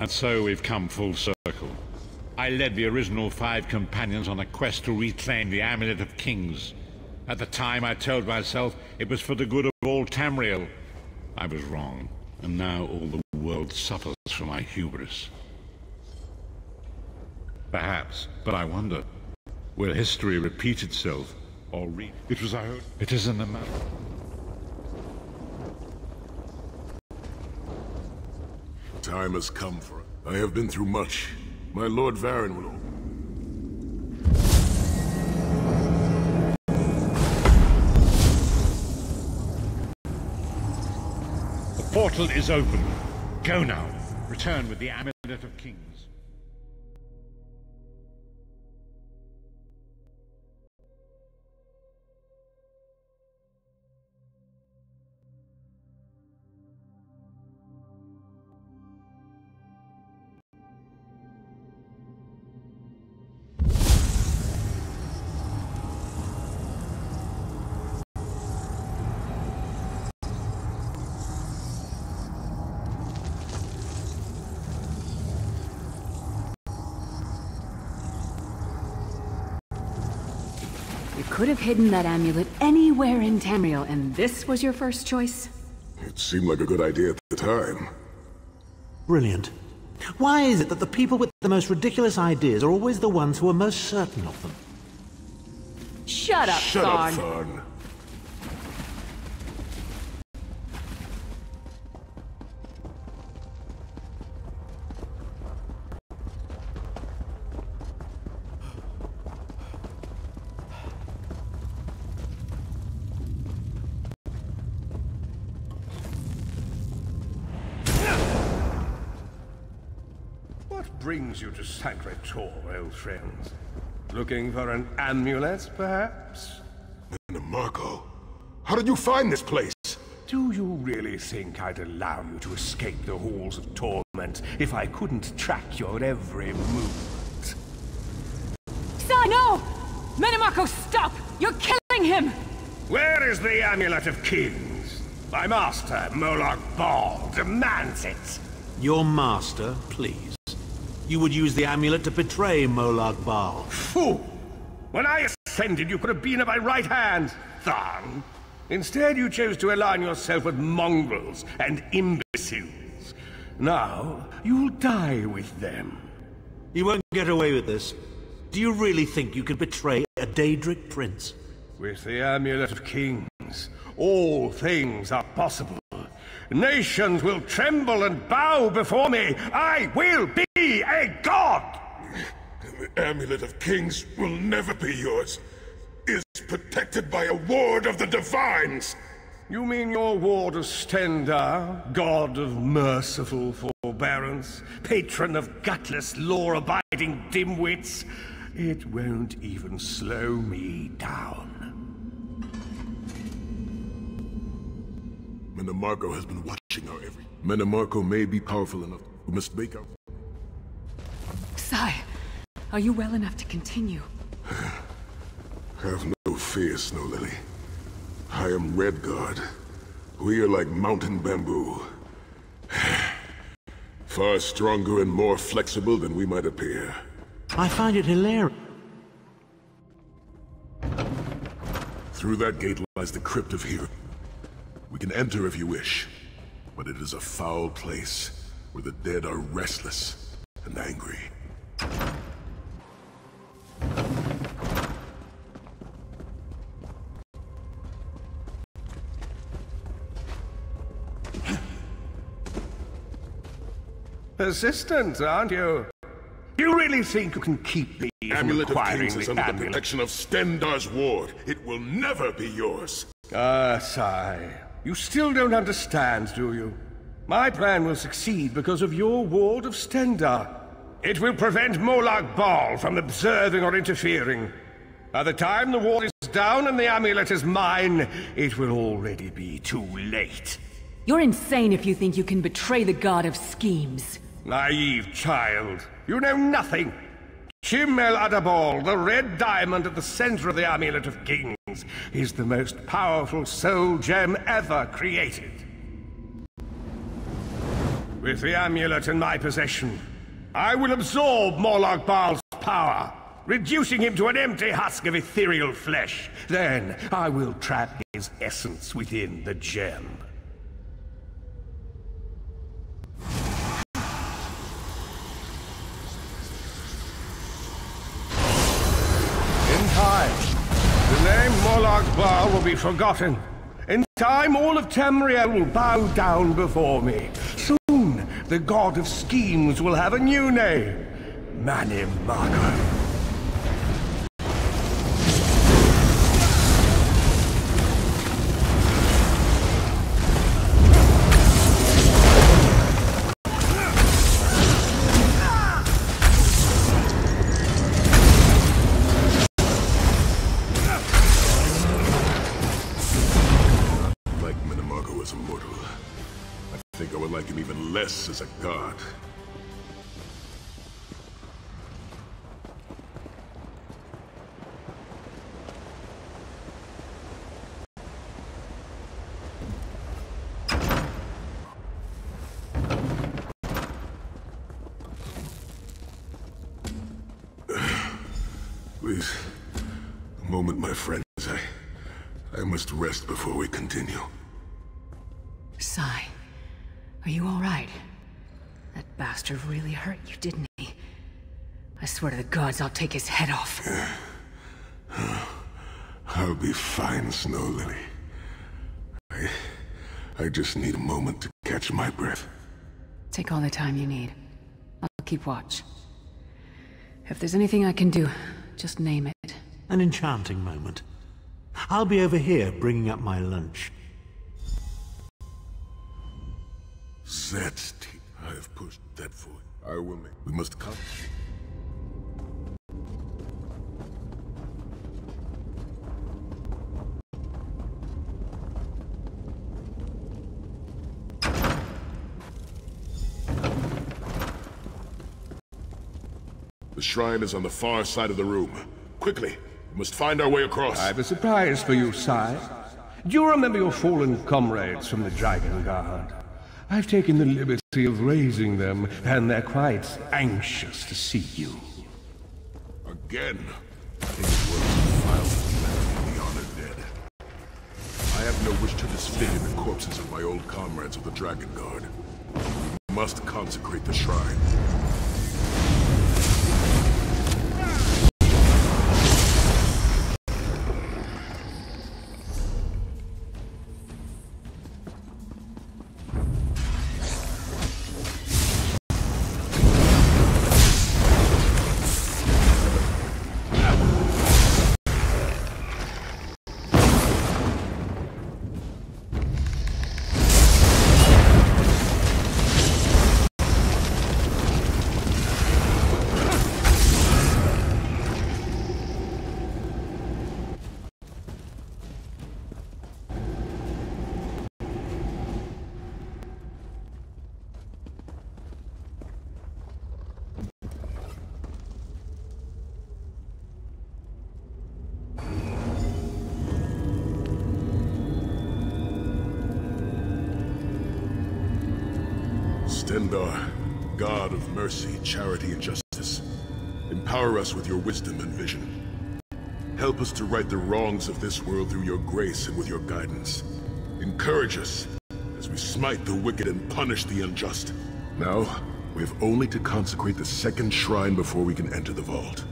And so we've come full circle. I led the original 5 companions on a quest to reclaim the Amulet of Kings. At the time, I told myself it was for the good of all Tamriel. I was wrong, and now all the world suffers from my hubris. Perhaps, but I wonder, will history repeat itself, or It was our own... It is in the matter. Time has come for it. I have been through much. My Lord Varen will... The portal is open. Go now. Return with the Amulet of Kings. You could have hidden that amulet anywhere in Tamriel, and this was your first choice? It seemed like a good idea at the time. Brilliant. Why is it that the people with the most ridiculous ideas are always the ones who are most certain of them? Shut up, Shut up, Tharn. What brings you to Sacred Tor, old friends? Looking for an amulet, perhaps? Marco, how did you find this place? Do you really think I'd allow you to escape the halls of torment if I couldn't track your every move? Sai, no! Menimarco, stop! You're killing him! Where is the Amulet of Kings? My master, Molag Bal, demands it! Your master, please. You would use the amulet to betray Molag Bal. Fool! When I ascended, you could have been at my right hand, Tharn. Instead, you chose to align yourself with mongrels and imbeciles. Now, you'll die with them. You won't get away with this. Do you really think you could betray a Daedric prince? With the Amulet of Kings, all things are possible. Nations will tremble and bow before me. I will be a god! The Amulet of Kings will never be yours. Is protected by a ward of the Divines. You mean your ward of Stendarr, god of merciful forbearance, patron of gutless, law-abiding dimwits? It won't even slow me down. Menimarco has been watching our every... Menimarco may be powerful enough. We must make our... Sai, are you well enough to continue? Have no fear, Snow Lily. I am Redguard. We are like mountain bamboo. Far stronger and more flexible than we might appear. I find it hilarious. Through that gate lies the Crypt of Heroes. We can enter if you wish, but it is a foul place where the dead are restless and angry. Persistent, aren't you? You really think you can keep me from Amulet of acquiring Kings is the under the amulet? protection of Stendarr's ward. It will never be yours. Ah, Sai. You still don't understand, do you? My plan will succeed because of your ward of Stendarr. It will prevent Molag Bal from observing or interfering. By the time the ward is down and the amulet is mine, it will already be too late. You're insane if you think you can betray the god of schemes. Naive child. You know nothing. Chim El Adabal, the red diamond at the center of the Amulet of Kings, is the most powerful soul gem ever created. With the amulet in my possession, I will absorb Morlock Baal's power, reducing him to an empty husk of ethereal flesh. Then I will trap his essence within the gem. In time, the name Morlock Baal will be forgotten. In time, all of Tamriel will bow down before me. Soon, the god of schemes will have a new name. Manimago. Less as a god. Please, a moment, my friends. I must rest before we continue. Sai. Are you all right? That bastard really hurt you, didn't he? I swear to the gods I'll take his head off. I'll be fine, Snow Lily. I just need a moment to catch my breath. Take all the time you need. I'll keep watch. If there's anything I can do, just name it. An enchanting moment. I'll be over here bringing up my lunch. Zed's teeth. I have pushed that forward. I will make. We must come. The shrine is on the far side of the room. Quickly, we must find our way across. I have a surprise for you, Sai. Do you remember your fallen comrades from the Dragon Guard? I've taken the liberty of raising them, and they're quite anxious to see you. Again? Things were filed the honored dead. I have no wish to disfigure the corpses of my old comrades of the Dragon Guard. We must consecrate the shrine. Stendarr, God of mercy, charity, and justice, empower us with your wisdom and vision. Help us to right the wrongs of this world through your grace and with your guidance. Encourage us as we smite the wicked and punish the unjust. Now, we have only to consecrate the second shrine before we can enter the vault.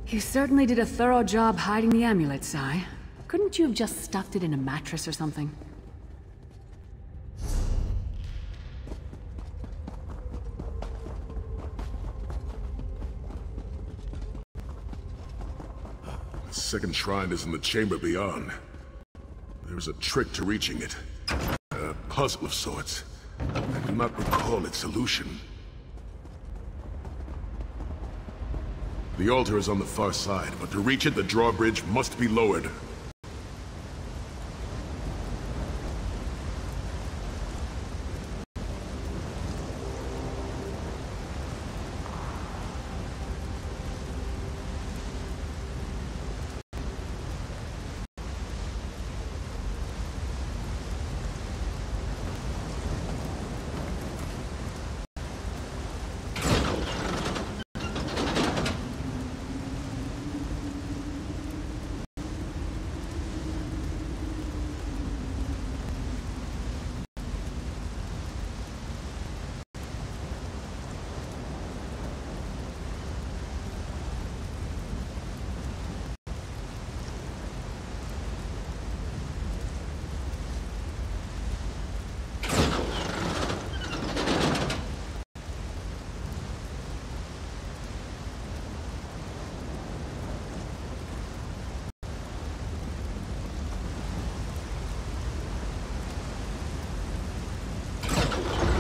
You certainly did a thorough job hiding the amulet, Sai. Couldn't you have just stuffed it in a mattress or something? second shrine is in the chamber beyond. There's a trick to reaching it. A puzzle of sorts. I do not recall its solution. The altar is on the far side, but to reach it, the drawbridge must be lowered.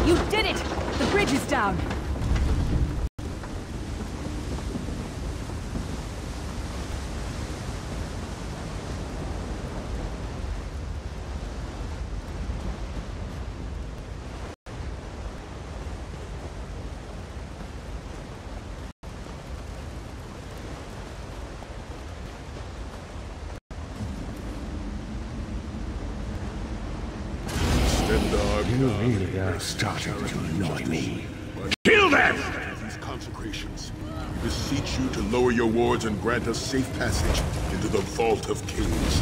You did it! The bridge is down! You really are starting to annoy me. Kill them! These consecrations. We beseech you to lower your wards and grant us safe passage into the Vault of Kings.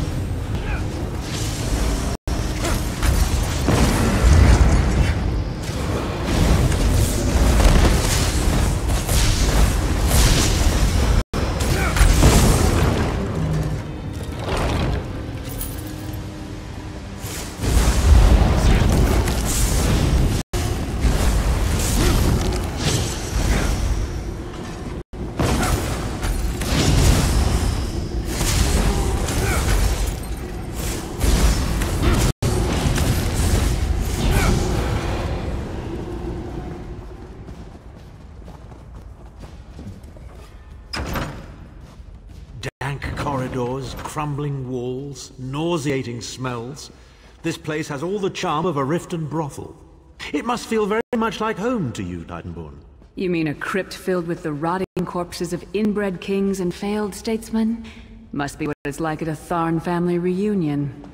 Corridors, crumbling walls, nauseating smells. This place has all the charm of a Riften brothel. It must feel very much like home to you, Titanborn. You mean a crypt filled with the rotting corpses of inbred kings and failed statesmen? Must be what it's like at a Tharn family reunion.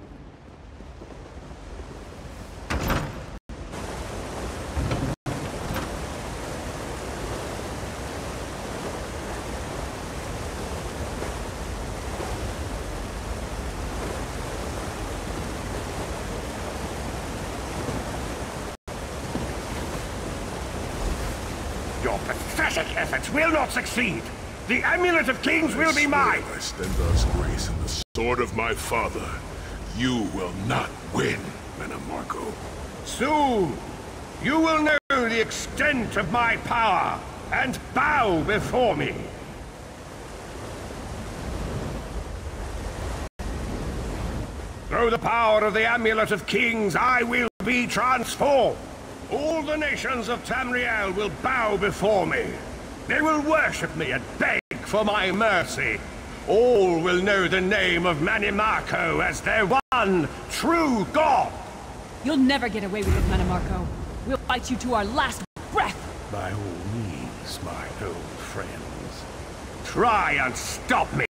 Your pathetic efforts will not succeed. The Amulet of Kings will be mine. By Stendarr's grace and the sword of my father, you will not win, Manamarco. Soon, you will know the extent of my power and bow before me. Through the power of the Amulet of Kings, I will be transformed. All the nations of Tamriel will bow before me. They will worship me and beg for my mercy. All will know the name of Manamarco as their one true god. You'll never get away with it, Manamarco. We'll fight you to our last breath. By all means, my old friends. Try and stop me.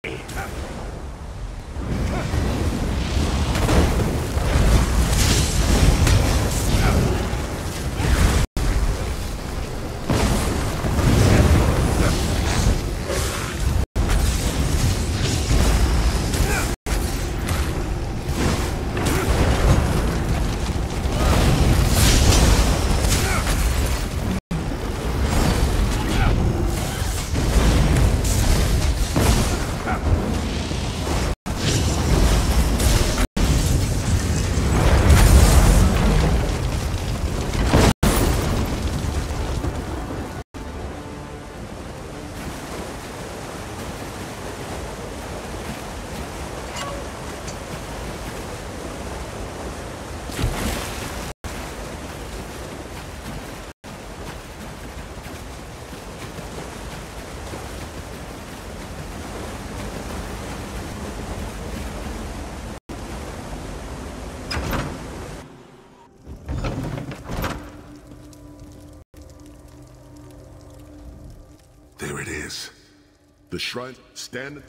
The shrine stand.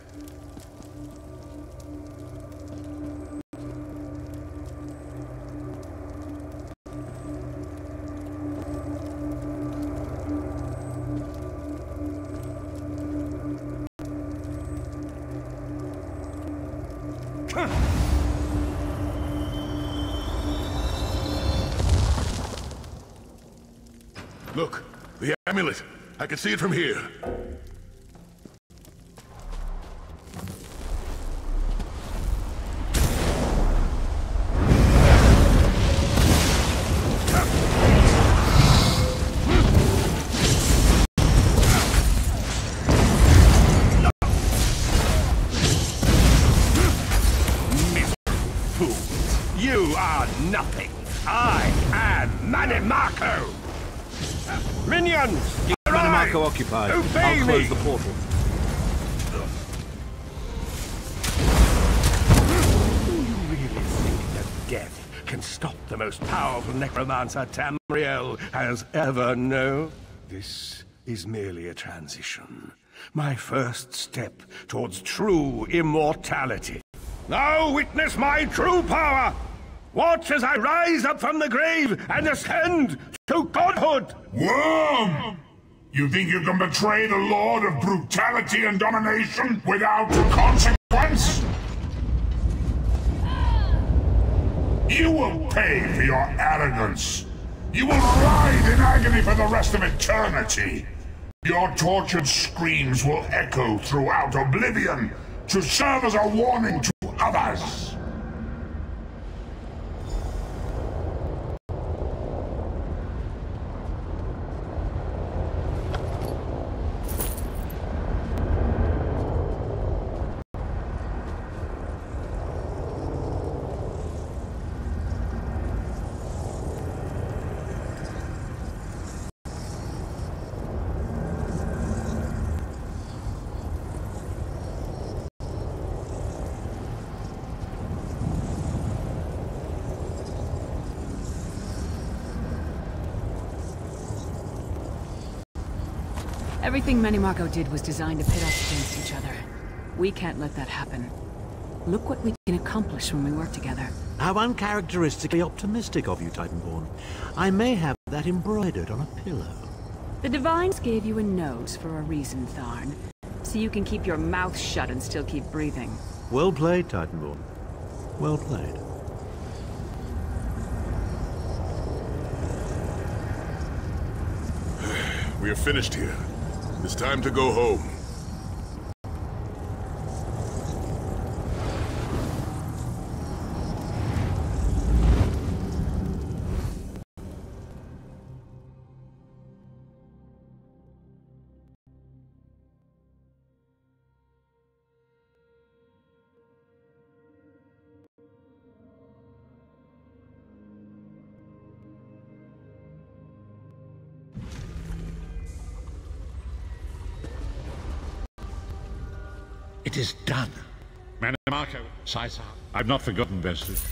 Look, the amulet. I can see it from here. You are nothing. I am Manimarco. Minions, Keep Manimarco occupied. Obey I'll close me. the portal. Do you really think that death can stop the most powerful necromancer Tamriel has ever known? This is merely a transition. My first step towards true immortality. Now witness my true power! Watch as I rise up from the grave and ascend to godhood! Worm! You think you can betray the Lord of brutality and domination without consequence? You will pay for your arrogance. You will writhe in agony for the rest of eternity. Your tortured screams will echo throughout oblivion to serve as a warning to others. Everything Manimarco did was designed to pit us against each other. We can't let that happen. Look what we can accomplish when we work together. How uncharacteristically optimistic of you, Titanborn. I may have that embroidered on a pillow. The Divines gave you a nose for a reason, Tharn. So you can keep your mouth shut and still keep breathing. Well played, Titanborn. Well played. We are finished here. It's time to go home. It is done. Manimarco, Caesar, I've not forgotten, Vestus.